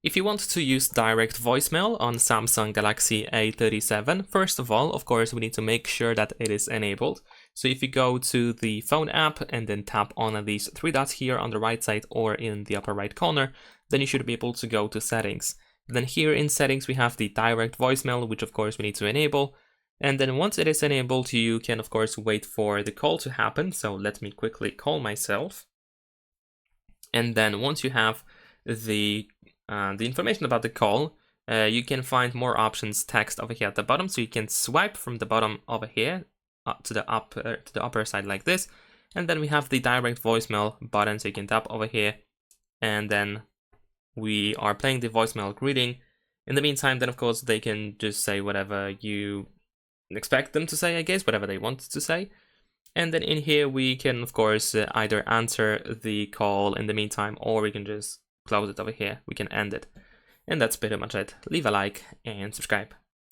If you want to use direct voicemail on Samsung Galaxy A37, first of all, of course, we need to make sure that it is enabled. So if you go to the phone app and then tap on these three dots here on the right side or in the upper right corner, then you should be able to go to settings. Then here in settings, we have the direct voicemail, which of course we need to enable. And then once it is enabled, you can of course wait for the call to happen. So let me quickly call myself. And then once you have the information about the call, you can find more options text over here at the bottom. So you can swipe from the bottom over here up to the upper side like this. And then we have the direct voicemail button. So you can tap over here and then we are playing the voicemail greeting. In the meantime, then of course they can just say whatever you expect them to say, I guess, whatever they want to say. And then in here we can of course either answer the call in the meantime, or we can just close it over here. We can end it. And that's pretty much it. Leave a like and subscribe.